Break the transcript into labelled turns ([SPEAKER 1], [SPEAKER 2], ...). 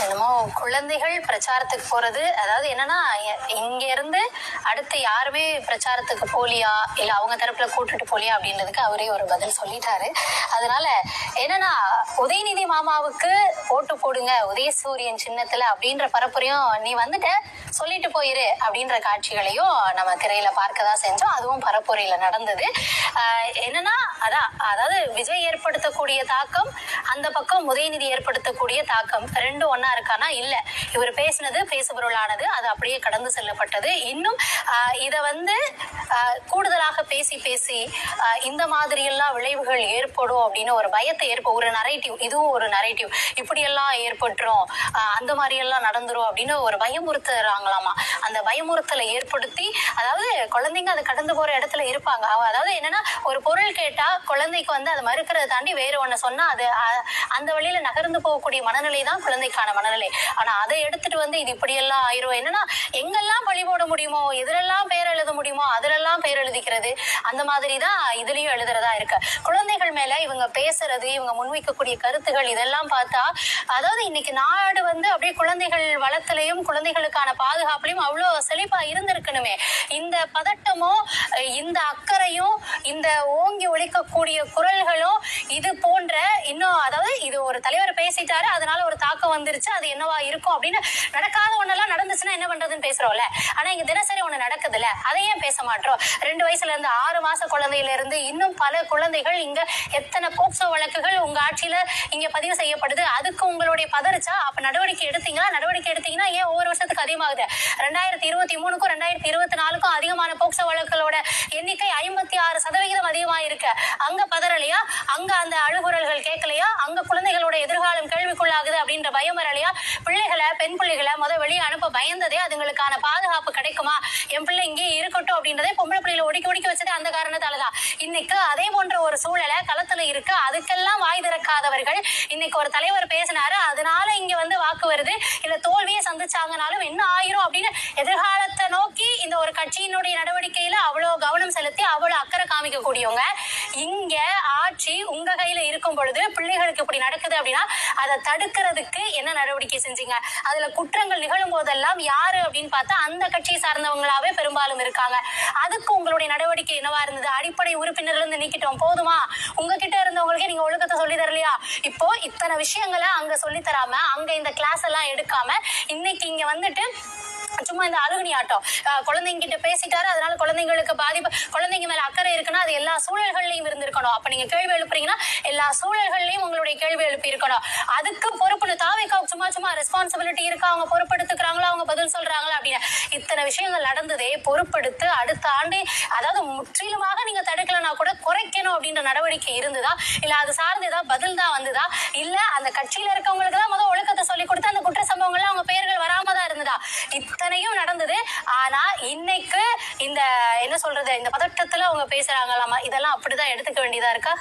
[SPEAKER 1] என்னமோ குழந்தைகள் பிரச்சாரத்துக்கு போறது, அதாவது என்னன்னா இங்க இருந்து அடுத்து யாருமே பிரச்சாரத்துக்கு போலியா இல்ல அவங்க தரப்புல கூட்டுட்டு போலியா அப்படின்றதுக்கு அவரே ஒரு பதில் சொல்லிட்டாரு. அதனால என்னன்னா உதயநிதி மாமாவுக்கு ஓட்டு போடுங்க உதயசூரியன் சின்னத்துல அப்படின்ற பரப்புரையும் நீ வந்துட்ட சொல்லிட்டு போயிரு அப்படின்ற காட்சிகளையும் நம்ம திரையில பார்க்கதான் செஞ்சோம். அதுவும் பரப்புரையில நடந்தது. என்னன்னா அதாவது விஜய் ஏற்படுத்தக்கூடிய தாக்கம், அந்த பக்கம் உதயநிதி ஏற்படுத்தக்கூடிய தாக்கம் ரெண்டும் ஒன்னா இருக்கானா? இல்ல. இவர் பேசினது பேசுபொருளானது, அது அப்படியே கடந்து செல்லப்பட்டது. இன்னும் இத கூடுதலாக பேசி இந்த மாதிரி எல்லாம் விளைவுகள் ஏற்படும் அப்படின்னு ஒரு பயத்தை ஒரு நரேட்டிவ், இதுவும் ஒரு நரேட்டிவ், இப்படி எல்லாம் ஏற்பட்டுரும், அந்த மாதிரி எல்லாம் நடந்துரும் அப்படின்னு ஒரு பயமுறுத்துறாங்களாமா. அந்த பயமுறுத்தலை ஏற்படுத்தி, அதாவது குழந்தைங்க அது கடந்து போற இடத்துல இருப்பாங்க. அதாவது என்னன்னா ஒரு பொருள் கேட்டா குழந்தைக்கு அதை மறுக்கிறத தாண்டி வேற ஒண்ணு சொன்னா அது அந்த வழியில நகர்ந்து போகக்கூடிய மனநிலை தான் குழந்தைக்கான மனநிலை. ஆனா அதை எடுத்துட்டு இது இப்படி எல்லாம் ஆயிரும். என்னன்னா எங்கெல்லாம் பழி போட முடியுமோ, எதுலெல்லாம் பேர் எழுத முடியுமோ அதுலெல்லாம் பேர் எழுதிக்கிறது, அந்த மாதிரிதான் இதுலயும் எழுதுறதா இருக்கு. குழந்தைகள் மேல இவங்க பேசுறது, இவங்க முன்வைக்கக்கூடிய கருத்துகள் இதெல்லாம் பார்த்தா, அதாவது இன்னைக்கு நாடு அப்படியே குழந்தைகள் வளத்திலையும் குழந்தைகளுக்கான பாதுகாப்புலையும் அவ்வளவு செழிப்பா இருந்திருக்கணுமே. இந்த பதட்டமோ இந்த அக்கறையும் இந்த ஓங்கி ஒழிக்கக்கூடிய குரல்களும் இது போன்ற இன்னும், அதாவது இது ஒரு தலைவர் பேசிட்டாரு அதனால ஒரு தாக்கம் வந்துருச்சு, அது என்னவா இருக்கும் அப்படின்னு நடக்காத ஒன்னெல்லாம் நடந்துச்சுன்னா என்ன பண்றதுன்னு பேசுறோம்ல. ஆனா இங்க தினசரி ஒண்ணு நடக்குதுல்ல, அதையே பேச மாட்டோம். 2 வயசுல இருந்து 6 மாச குழந்தையில இருந்து இன்னும் பல குழந்தைகள் இங்க எத்தனை போக்சோ வழக்குகள் உங்க ஆட்சியில இங்க பதிவு செய்யப்படுது. அதுக்கு உங்களுடைய பதறிச்சா அப்ப நடவடிக்கை எடுத்தீங்கன்னா ஏன் ஒவ்வொரு வருஷத்துக்கு அதிகமாகுது? 2023க்கும் 2024க்கும் அதிகமான போக்சோ வழக்குகளோட எண்ணிக்கை 56% அதிகமா இருக்கு. அங்க பதறலையா? அங்க அந்த அழுகுரல்கள் கேட்கலையா? அங்க குழந்தைகளோட எதிர்காலம் கேள்விக்குள்ளாகுது அப்படின்ற பயம் வரலையா? பிள்ளைகளை, பெண் பிள்ளைகளை வெளியே அனுப்ப பயந்ததே அதுங்களுக்கான பாதுகாப்பு கிடைக்குமா, என் பிள்ளை இங்கே இருக்கட்டும் அப்படின்றதே பொம்பளை பிள்ளைகளை ஒடுக்கி வச்சதே அந்த காரணத்தாலதான். இன்னைக்கு அதே போன்ற ஒரு சூழலை களத்துல இருக்கு. அதுக்கெல்லாம் வாய் திறக்காதவர்கள் இன்னைக்கு ஒரு தலைவர் பேசினாரு அதனால இங்க வாக்கு வருது, இல்ல தோல்வியை சந்திச்சாங்கனாலும் என்ன ஆயிரும் அப்படின்னு எதிர்காலத்தை நோக்கி இந்த ஒரு கட்சியினுடைய நடவடிக்கையில அவ்வளவு கவனம் செலுத்தி அவ்வளவு அக்கறை காமிக்கக்கூடியவங்க இங்க ஆட்சி உங்க கையில இருக்கும் பொழுது பிள்ளைகளுக்கு இப்படி நடக்குது அப்படின்னா அதை தடுக்கிறதுக்கு என்ன நடவடிக்கை செஞ்சீங்க? அதுல குற்றங்கள் நிகழும் போதெல்லாம் யாரு அப்படின்னு பார்த்தா அந்த கட்சியை சார்ந்தவங்களாவே பெரும்பாலும் இருக்காங்க. அதுக்கு உங்களுடைய நடவடிக்கை என்னவா இருந்தது? அடிப்படை உறுப்பினர்ல இருந்து நீக்கிட்டோம் போதுமா? உங்ககிட்ட இருந்தவங்களுக்கே நீங்க ஒழுக்கத்தை சொல்லி தரலையா? இப்போ இத்தனை விஷயங்களை அங்க சொல்லி தராம, அங்க இந்த கிளாஸ் எல்லாம் எடுக்காம, இன்னைக்கு இங்க சும்மா இந்த அழுகுனி ஆட்டம், குழந்தைங்க கிட்ட பேசிட்டாரு அதனால குழந்தைங்களுக்கு பாதிப்பு, குழந்தைங்க மேல அக்கறை இருக்குன்னா அது எல்லா சூழல்கள்லயும் இருந்திருக்கணும். அப்ப நீங்க கேள்வி எழுப்புறீங்கன்னா எல்லா சூழல்கள்லயும் உங்களுடைய கேள்வி எழுப்பி இருக்கணும். அதுக்கு பொறுப்பு தாவேக்கா சும்மா ரெஸ்பான்சிபிலிட்டி இருக்கா, அவங்க பொறுப்பெடுத்துக்கிறாங்களா, அவங்க பதில் சொல்றாங்களா அப்படின்னு இத்தனை விஷயங்கள் நடந்ததே பொறுப்பெடுத்து அடுத்த ஆண்டு, அதாவது முற்றிலுமாக நீங்க தடுக்கலன்னா கூட குறைக்கணும் அப்படின்ற நடவடிக்கை இருந்ததா? இல்ல அது சார்ந்து ஏதாவது பதில் தான் வந்ததா? இல்ல அந்த கட்சியில இருக்கவங்களுக்கு தான் ஒழுக்கத்தை சொல்லி கொடுத்து அந்த குற்ற சம்பவங்கள்ல அவங்க பெயர்கள் வராம தான் இருந்ததா? இத்தனையும் நடந்தது. ஆனா இன்னைக்கு இந்த என்ன சொல்றது, இந்த பதட்டத்துல அவங்க பேசுறாங்களாமா, இதெல்லாம் அப்படிதான் எடுத்துக்க வேண்டியதா இருக்கா?